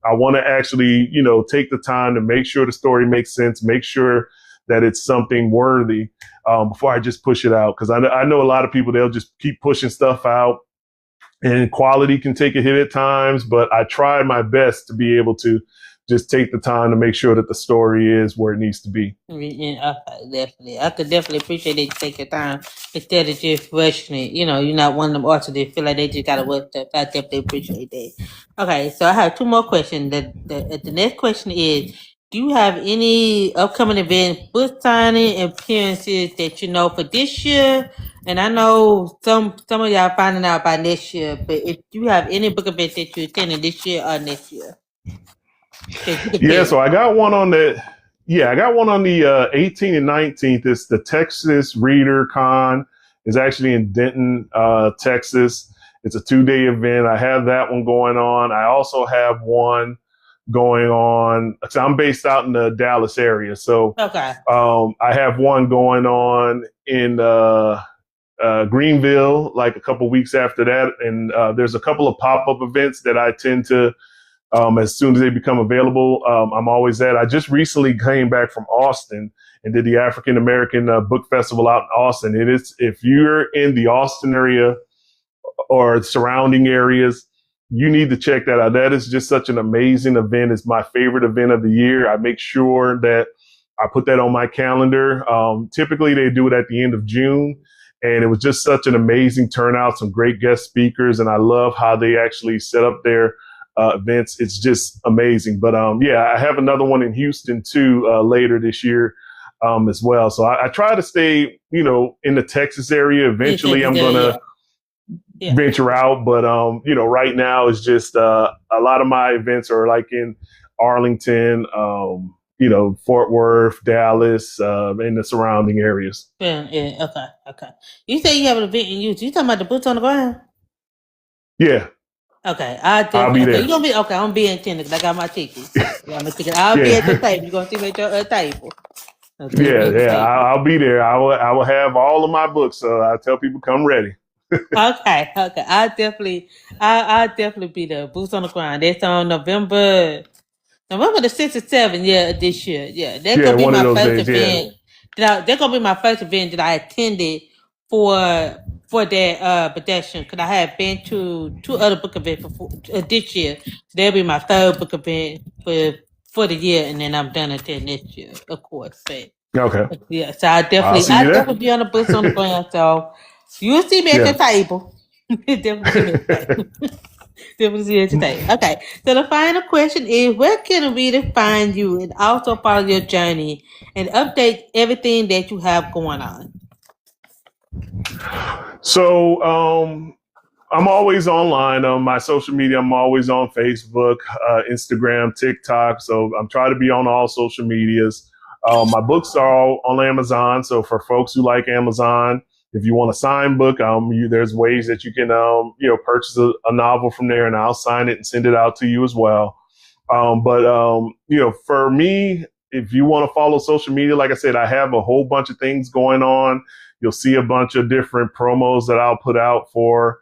B: I want to actually, take the time to make sure the story makes sense, make sure that it's something worthy before I just push it out. Because I know a lot of people, they'll just keep pushing stuff out and quality can take a hit at times. But I try my best to be able to just take the time to make sure that the story is where it needs to be.
A: Yeah, definitely. I could definitely appreciate that you take your time instead of just rushing it. You're not one of them artists that feel like they just gotta work stuff. I definitely appreciate that. Okay, so I have two more questions. The next question is, do you have any upcoming events, book signing appearances that you know for this year? And I know some of y'all finding out by next year, but if you have any book events that you're attending this year or next year.
B: Yeah, so I got one on the 18th and 19th. It's the Texas Reader Con. It's actually in Denton, Texas. It's a 2-day event. I have that one going on. I also have one going on. So I'm based out in the Dallas area. So
A: okay.
B: I have one going on in Greenville, like a couple weeks after that. And there's a couple of pop-up events that I tend to as soon as they become available, I'm always at. I just recently came back from Austin and did the African American Book Festival out in Austin. It is, if you're in the Austin area or surrounding areas, you need to check that out. That is just such an amazing event. It's my favorite event of the year. I make sure that I put that on my calendar. Typically, they do it at the end of June. And it was just such an amazing turnout, some great guest speakers. And I love how they actually set up their events. It's just amazing. But I have another one in Houston too later this year as well. So I try to stay, in the Texas area. Eventually, I'm gonna venture out. But right now it's just a lot of my events are like in Arlington, Fort Worth, Dallas, and the surrounding areas.
A: Yeah. Okay. You say you have an event in Houston. You talking about the boots on the ground?
B: Yeah.
A: Okay,
B: I'll be there.
A: You gonna be okay? I'm gonna be in attendance. I got my tickets. I'll be at the table. You gonna see me at your table?
B: I'll be there. I will have all of my books. So I tell people come ready.
A: Okay. I'll definitely be there. Boots on the ground. That's on November the 6th or 7th. Yeah, this year. Yeah, that's gonna be my first event. That's gonna be my first event that I attended for that production, because I have been to 2 other book events this year. That'll be my 3rd book event for the year, and then I'm done until next year, of course. But
B: okay.
A: Yeah, so I definitely be on the boots on the ground. So you'll see me at the table. Definitely see me at the table. Definitely see you at the table. Okay. So the final question is, where can a reader find you and also follow your journey and update everything that you have going on?
B: So I'm always online on my social media. I'm always on Facebook, Instagram, TikTok. So I'm trying to be on all social medias. My books are all on Amazon. So for folks who like Amazon, if you want a signed book, there's ways that you can, purchase a novel from there, and I'll sign it and send it out to you as well. For me, if you want to follow social media, like I said, I have a whole bunch of things going on. You'll see a bunch of different promos that I'll put out for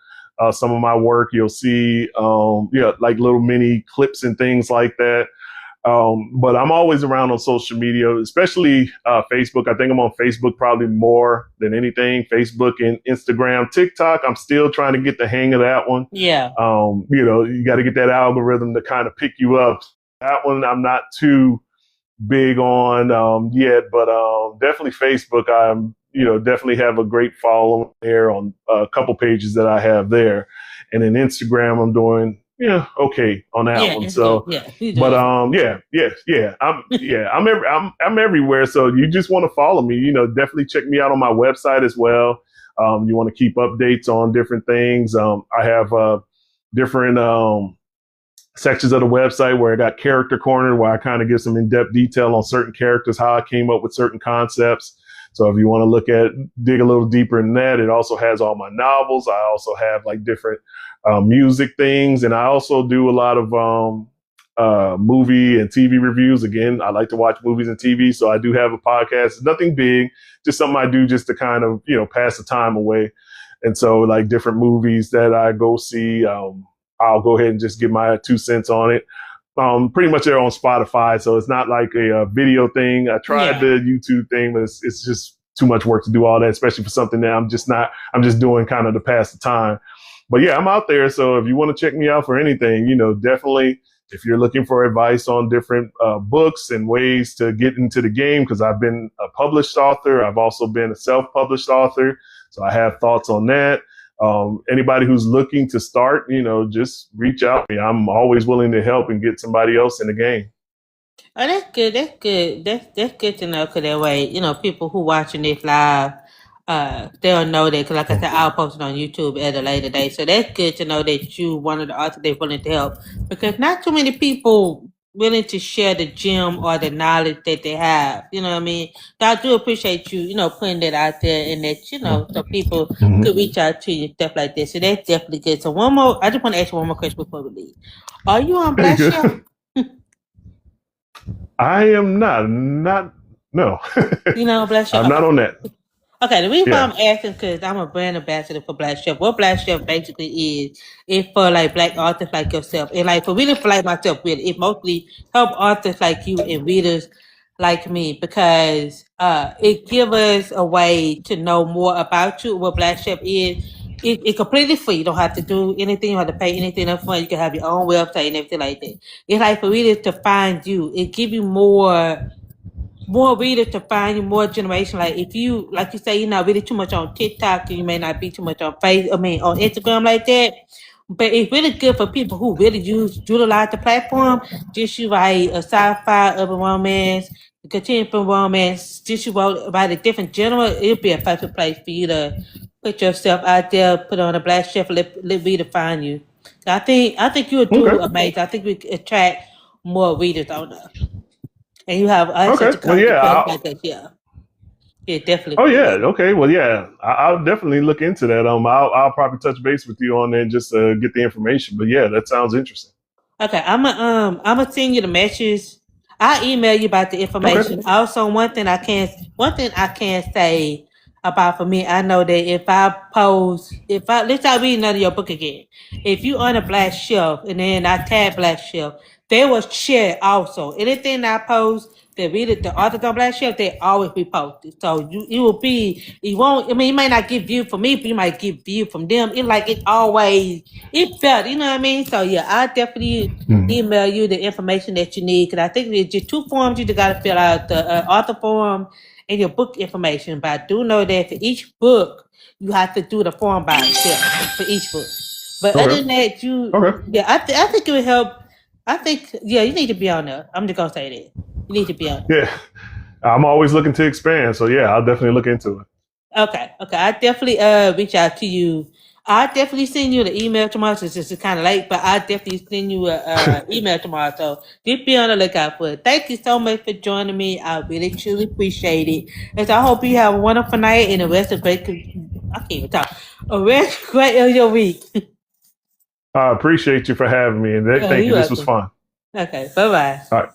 B: some of my work. You'll see, like little mini clips and things like that. But I'm always around on social media, especially Facebook. I think I'm on Facebook probably more than anything. Facebook and Instagram, TikTok. I'm still trying to get the hang of that one.
A: Yeah.
B: You got to get that algorithm to kind of pick you up. That one I'm not too big on yet, but definitely Facebook. I'm definitely have a great following there on a couple pages that I have there, and then Instagram I'm doing okay on that one. So, but I'm everywhere. So you just want to follow me, definitely check me out on my website as well. You want to keep updates on different things. I have different sections of the website where I got Character Corner, where I kind of give some in-depth detail on certain characters, how I came up with certain concepts. So if you want to dig a little deeper in that, it also has all my novels. I also have like different music things. And I also do a lot of movie and TV reviews. Again, I like to watch movies and TV, so I do have a podcast. It's nothing big, just something I do just to kind of, pass the time away. And so, like different movies that I go see, I'll go ahead and just give my 2 cents on it. Pretty much they're on Spotify, so it's not like a video thing. I tried the YouTube thing, but it's just too much work to do all that, especially for something that I'm just doing kind of to pass the time. But yeah, I'm out there. So if you want to check me out for anything, definitely. If you're looking for advice on different books and ways to get into the game, because I've been a published author, I've also been a self-published author, so I have thoughts on that. Anybody who's looking to start, just reach out to me. I'm always willing to help and get somebody else in the game.
A: Oh, that's good. That's good. That's good to know. Cause that way, people who watching this live, they'll know that. Cause like I said, I'll post it on YouTube at a later date. So that's good to know that you one of the authors they're willing to help, because not too many people willing to share the gem or the knowledge that they have. You know what I mean? So I do appreciate you, putting that out there, and that so people could reach out to you and stuff like this. So that's definitely good. So I just want to ask you one more question before we leave. Are you on Black Chef?
B: I am not. No.
A: Black Chef.
B: I'm not on that.
A: Okay, the reason why I'm asking because I'm a brand ambassador for Black Chef. What Black Chef basically is for like Black authors like yourself, and like for readers for like myself, really, it mostly help authors like you and readers like me, because it gives us a way to know more about you. What Black Chef is. It's completely free. You don't have to do anything. You don't have to pay anything up front. You can have your own website and everything like that. It's like for readers to find you. It give you more readers to find you, more generation. Like if you, like you say, you're not really too much on TikTok, you may not be too much on on Instagram like that. But it's really good for people who really utilize the platform. Just you write a sci-fi, urban romance, contemporary romance. Just you write a different genre. It'll be a perfect place for you to put yourself out there, put on a Black Chef, let reader find you. So I think you'll do amazing. I think we could attract more readers on there. And you have such a like that, yeah, definitely.
B: Oh yeah, okay. Well, yeah, I'll definitely look into that. I'll probably touch base with you on that just to get the information. But yeah, that sounds interesting.
A: Okay, I'm gonna send you the message. I'll email you about the information.
B: Okay.
A: Also, one thing I can say about for me, I know that let's say I read another your book again. If you on a Black Shelf and then I tag Black Shelf, they will share also. Anything that I post, the authors on Black Shelf, they always be posted. So you won't, I mean, you might not get view from me, but you might get view from them. It felt, you know what I mean? So yeah, I'll definitely email you the information that you need, because I think there's just 2 forms you just got to fill out, the author form and your book information. But I do know that for each book, you have to do the form by itself for each book. But other than that, I think it would help. I think, you need to be on there. I'm just going to say that. You need to be on there.
B: Yeah, I'm always looking to expand. So yeah, I'll definitely look into it.
A: Okay. I definitely reach out to you. I'll definitely send you the email tomorrow, since it's kind of late, but I'll definitely send you an email tomorrow. So just be on the lookout for it. Thank you so much for joining me. I really, truly appreciate it. And so I hope you have a wonderful night and the rest of I can't even talk. A rest great of your week.
B: I appreciate you for having me, and thank you. This was fun.
A: Okay, bye-bye.
B: All right.